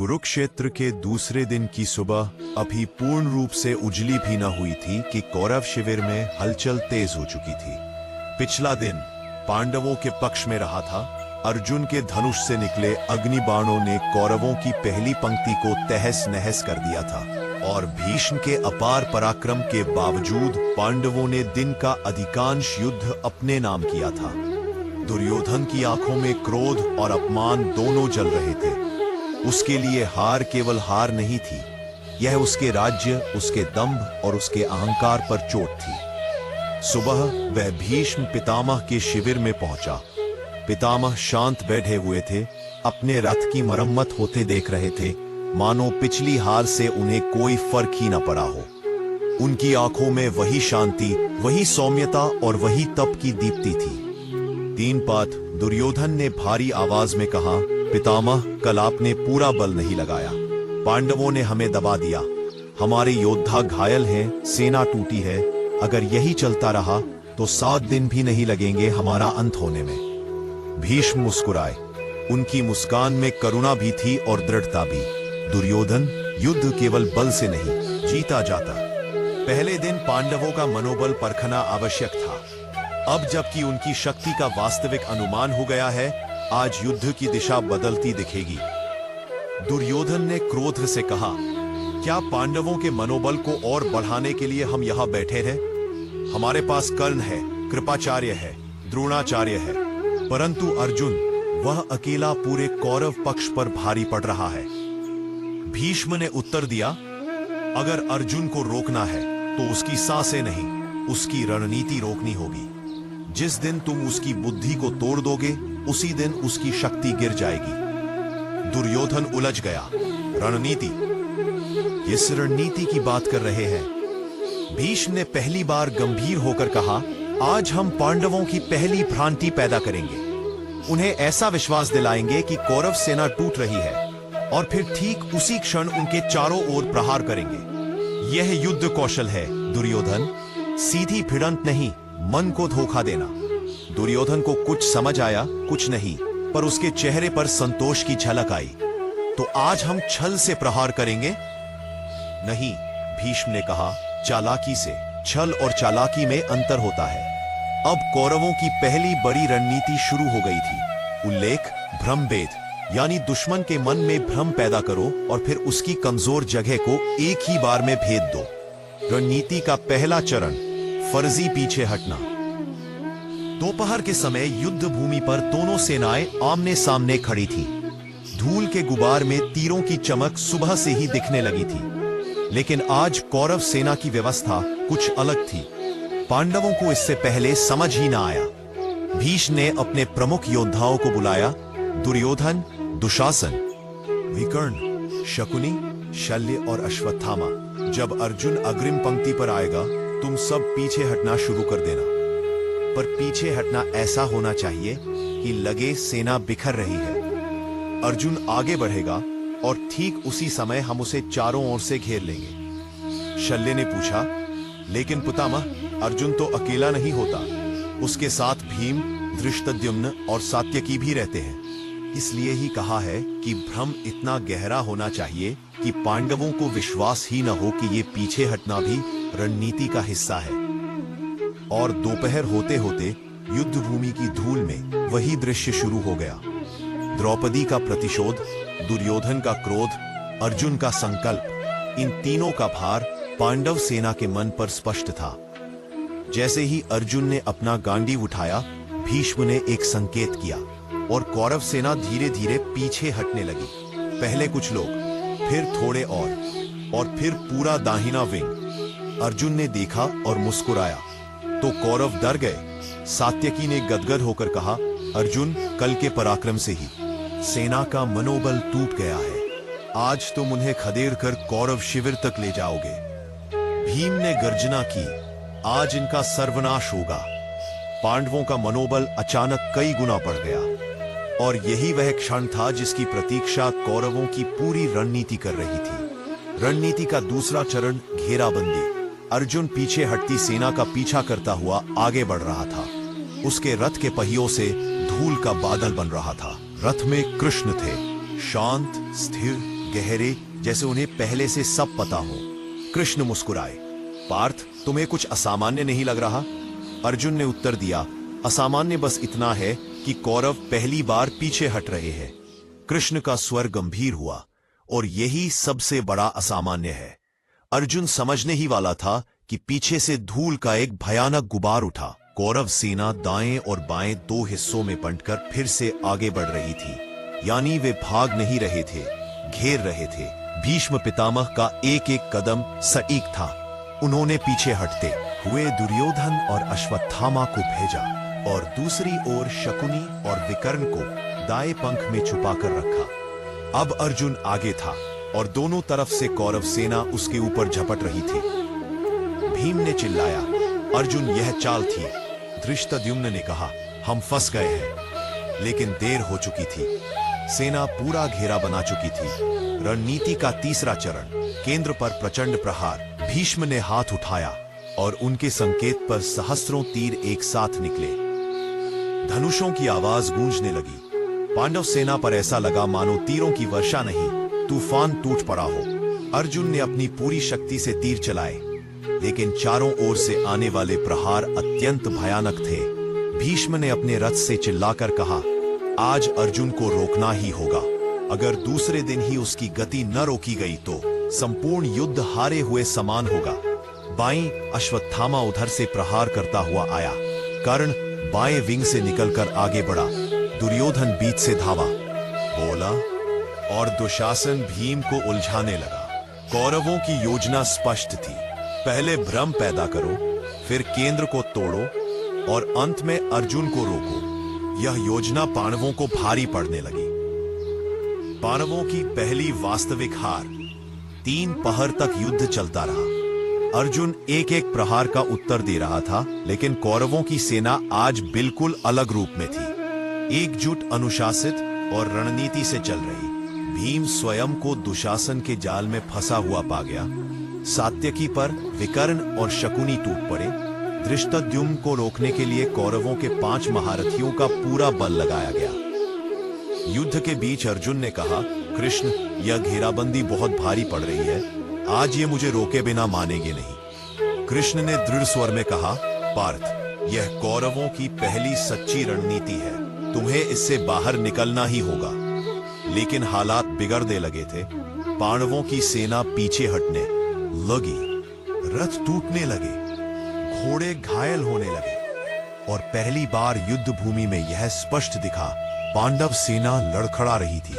कुरुक्षेत्र के दूसरे दिन की सुबह अभी पूर्ण रूप से उजली भी न हुई थी कि कौरव शिविर में हलचल तेज हो चुकी थी। पिछला दिन पांडवों के पक्ष में रहा था। अर्जुन के धनुष से निकले अग्नि बाणों ने कौरवों की पहली पंक्ति को तहस नहस कर दिया था और भीष्म के अपार पराक्रम के बावजूद पांडवों ने दिन का अधिकांश युद्ध अपने नाम किया था। दुर्योधन की आंखों में क्रोध और अपमान दोनों जल रहे थे। उसके लिए हार केवल हार नहीं थी, यह उसके राज्य, उसके दंभ और उसके अहंकार पर चोट थी। सुबह वह भीष्म पितामह के शिविर में पहुंचा। पितामह शांत बैठे हुए थे, अपने रथ की मरम्मत होते देख रहे थे, मानो पिछली हार से उन्हें कोई फर्क ही न पड़ा हो। उनकी आंखों में वही शांति, वही सौम्यता और वही तप की दीप्ति थी। तीन पात दुर्योधन ने भारी आवाज में कहा, पितामह, कल आपने पूरा बल नहीं लगाया। पांडवों ने हमें दबा दिया। हमारे योद्धा घायल हैं, सेना टूटी है। अगर यही चलता रहा तो 7 दिन भी नहीं लगेंगे हमारा अंत होने में। भीष्म मुस्कुराए। उनकी मुस्कान में करुणा भी थी और दृढ़ता भी। दुर्योधन, युद्ध केवल बल से नहीं जीता जाता। पहले दिन पांडवों का मनोबल परखना आवश्यक था। अब जबकि उनकी शक्ति का वास्तविक अनुमान हो गया है, आज युद्ध की दिशा बदलती दिखेगी। दुर्योधन ने क्रोध से कहा, क्या पांडवों के मनोबल को और बढ़ाने के लिए हम यहां बैठे हैं? हमारे पास कर्ण है, कृपाचार्य है, द्रोणाचार्य है, परंतु अर्जुन, वह अकेला पूरे कौरव पक्ष पर भारी पड़ रहा है। भीष्म ने उत्तर दिया, अगर अर्जुन को रोकना है तो उसकी सांसें नहीं, उसकी रणनीति रोकनी होगी। जिस दिन तुम उसकी बुद्धि को तोड़ दोगे, उसी दिन उसकी शक्ति गिर जाएगी। दुर्योधन उलझ गया। रणनीति? किस रणनीति की बात कर रहे हैं? भीष्म ने पहली बार गंभीर होकर कहा, आज हम पांडवों की पहली भ्रांति पैदा करेंगे। उन्हें ऐसा विश्वास दिलाएंगे कि कौरव सेना टूट रही है और फिर ठीक उसी क्षण उनके चारों ओर प्रहार करेंगे। यह युद्ध कौशल है दुर्योधन, सीधी भिड़ंत नहीं, मन को धोखा देना। दुर्योधन को कुछ समझ आया, कुछ नहीं, पर उसके चेहरे पर संतोष की झलक आई। तो आज हम छल से प्रहार करेंगे? नहीं, भीष्म ने कहा, चालाकी से। छल और चालाकी में अंतर होता है। अब कौरवों की पहली बड़ी रणनीति शुरू हो गई थी। उल्लेख, भ्रमभेद, यानी दुश्मन के मन में भ्रम पैदा करो और फिर उसकी कमजोर जगह को एक ही बार में भेद दो। रणनीति का पहला चरण, फर्जी पीछे हटना। दोपहर के समय युद्ध भूमि पर दोनों सेनाएं आमने सामने खड़ी थी। धूल के गुबार में तीरों की चमक सुबह से ही दिखने लगी थी। लेकिन आज कौरव सेना की व्यवस्था कुछ अलग थी। पांडवों को इससे पहले समझ ही ना आया। भीष्म ने अपने प्रमुख योद्धाओं को बुलाया, दुर्योधन, दुशासन, विकर्ण, शकुनी, शल्य और अश्वत्थामा। जब अर्जुन अग्रिम पंक्ति पर आएगा, तुम सब पीछे हटना शुरू कर देना। पर पीछे हटना ऐसा होना चाहिए कि लगे सेना बिखर रही है। अर्जुन आगे बढ़ेगा और ठीक उसी समय हम उसे चारों ओर से घेर लेंगे। शल्य ने पूछा, लेकिन पितामह, अर्जुन तो अकेला नहीं होता, उसके साथ भीम, धृष्टद्युम्न और सात्यकी भी रहते हैं। इसलिए ही कहा है कि भ्रम इतना गहरा होना चाहिए कि पांडवों को विश्वास ही न हो कि ये पीछे हटना भी रणनीति का हिस्सा है। और दोपहर होते होते युद्ध भूमि की धूल में वही दृश्य शुरू हो गया। द्रौपदी का प्रतिशोध, दुर्योधन का क्रोध, अर्जुन का संकल्प, इन तीनों का भार पांडव सेना के मन पर स्पष्ट था। जैसे ही अर्जुन ने अपना गांडीव उठाया, भीष्म ने एक संकेत किया और कौरव सेना धीरे धीरे पीछे हटने लगी। पहले कुछ लोग, फिर थोड़े और फिर पूरा दाहिना विंग। अर्जुन ने देखा और मुस्कुराया तो कौरव डर गए। सात्यकी ने गदगद होकर कहा, अर्जुन, कल के पराक्रम से ही सेना का मनोबल टूट गया है। आज तुम उन्हें खदेड़ कर कौरव शिविर तक ले जाओगे। भीम ने गर्जना की, आज इनका सर्वनाश होगा। पांडवों का मनोबल अचानक कई गुना बढ़ गया और यही वह क्षण था जिसकी प्रतीक्षा कौरवों की पूरी रणनीति कर रही थी। रणनीति का दूसरा चरण, घेराबंदी। अर्जुन पीछे हटती सेना का पीछा करता हुआ आगे बढ़ रहा था। उसके रथ के पहियों से धूल का बादल बन रहा था। रथ में कृष्ण थे, शांत, स्थिर, गहरे, जैसे उन्हें पहले से सब पता हो। कृष्ण मुस्कुराए। पार्थ, तुम्हें कुछ असामान्य नहीं लग रहा? अर्जुन ने उत्तर दिया, असामान्य बस इतना है कि कौरव पहली बार पीछे हट रहे हैं। कृष्ण का स्वर गंभीर हुआ, और यही सबसे बड़ा असामान्य है। अर्जुन समझने ही वाला था कि पीछे से धूल का एक भयानक गुबार उठा। कौरव सेना दाएं और बाएं दो हिस्सों में बंटकर फिर से आगे बढ़ रही थी। यानी वे भाग नहीं रहे थे, घेर रहे थे। भीष्म पितामह का एक एक कदम सटीक था। उन्होंने पीछे हटते हुए दुर्योधन और अश्वत्थामा को भेजा और दूसरी ओर शकुनी और विकर्ण को दाएं पंख में छुपाकर रखा। अब अर्जुन आगे था और दोनों तरफ से कौरव सेना उसके ऊपर झपट रही थी। भीम ने चिल्लाया, अर्जुन, यह चाल थी। धृष्टद्युम्न ने कहा, हम फंस गए हैं। लेकिन देर हो चुकी थी। सेना पूरा घेरा बना चुकी थी। रणनीति का तीसरा चरण, केंद्र पर प्रचंड प्रहार। भीष्म ने हाथ उठाया और उनके संकेत पर सहस्रों तीर एक साथ निकले। धनुषों की आवाज गूंजने लगी। पांडव सेना पर ऐसा लगा मानो तीरों की वर्षा नहीं, तूफान टूट पड़ा हो। अर्जुन ने अपनी पूरी शक्ति से तीर चलाए, लेकिन चारों ओर से आने वाले प्रहार अत्यंत भयानक थे। भीष्म ने अपने रथ से चिल्लाकर कहा, आज अर्जुन को रोकना ही होगा। अगर दूसरे दिन ही उसकी गति न रोकी गई तो संपूर्ण युद्ध हारे हुए समान होगा। बाईं अश्वत्थामा उधर से प्रहार करता हुआ आया। कर्ण बाएं विंग से निकलकर आगे बढ़ा। दुर्योधन बीच से धावा, बोला, और दुशासन भीम को उलझाने लगा। कौरवों की योजना स्पष्ट थी। पहले भ्रम पैदा करो, फिर केंद्र को तोड़ो और अंत में अर्जुन को रोको। यह योजना पांडवों को भारी पड़ने लगी। पांडवों की पहली वास्तविक हार। 3 पहर तक युद्ध चलता रहा। अर्जुन एक एक प्रहार का उत्तर दे रहा था, लेकिन कौरवों की सेना आज बिल्कुल अलग रूप में थी। एकजुट, अनुशासित और रणनीति से चल रही। भीम स्वयं को दुशासन के जाल में फंसा हुआ पा गया। सात्यकी पर विकर्ण और शकुनी टूट पड़े। धृष्टद्युम्न को रोकने के लिए कौरवों के 5 महारथियों का पूरा बल लगाया गया। युद्ध के बीच अर्जुन ने कहा, कृष्ण, यह घेराबंदी बहुत भारी पड़ रही है। आज ये मुझे रोके बिना मानेंगे नहीं। कृष्ण ने दृढ़ स्वर में कहा, पार्थ, यह कौरवों की पहली सच्ची रणनीति है। तुम्हें इससे बाहर निकलना ही होगा। लेकिन हालात बिगड़ने लगे थे। पांडवों की सेना पीछे हटने लगी। रथ टूटने लगे, घोड़े घायल होने लगे और पहली बार युद्ध भूमि में यह स्पष्ट दिखा, पांडव सेना लड़खड़ा रही थी।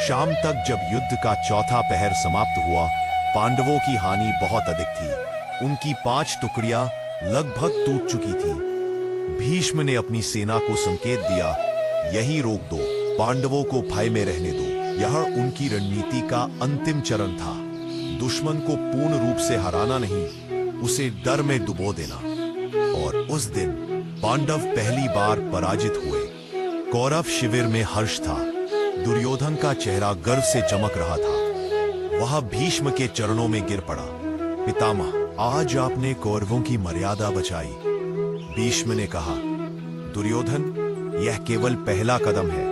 शाम तक जब युद्ध का चौथा पहर समाप्त हुआ, पांडवों की हानि बहुत अधिक थी। उनकी 5 टुकड़ियां लगभग टूट चुकी थी। भीष्म ने अपनी सेना को संकेत दिया, यही रोक दो, पांडवों को भय में रहने दो। यह उनकी रणनीति का अंतिम चरण था। दुश्मन को पूर्ण रूप से हराना नहीं, उसे डर में डुबो देना। और उस दिन पांडव पहली बार पराजित हुए। कौरव शिविर में हर्ष था। दुर्योधन का चेहरा गर्व से चमक रहा था। वह भीष्म के चरणों में गिर पड़ा। पितामह, आज आपने कौरवों की मर्यादा बचाई। भीष्म ने कहा, दुर्योधन, यह केवल पहला कदम है।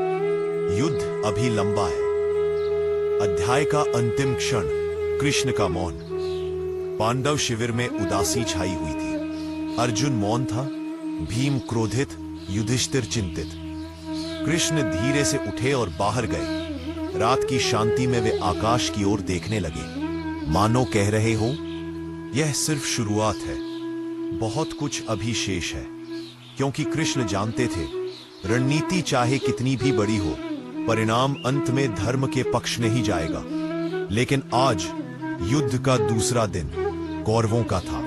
युद्ध अभी लंबा है। अध्याय का अंतिम क्षण, कृष्ण का मौन। पांडव शिविर में उदासी छाई हुई थी। अर्जुन मौन था, भीम क्रोधित, युधिष्ठिर चिंतित। कृष्ण धीरे से उठे और बाहर गए। रात की शांति में वे आकाश की ओर देखने लगे, मानो कह रहे हो, यह सिर्फ शुरुआत है, बहुत कुछ अभी शेष है। क्योंकि कृष्ण जानते थे, रणनीति चाहे कितनी भी बड़ी हो, परिणाम अंत में धर्म के पक्ष में ही जाएगा। लेकिन आज युद्ध का दूसरा दिन कौरवों का था,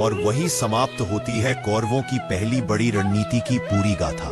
और वही समाप्त होती है कौरवों की पहली बड़ी रणनीति की पूरी गाथा।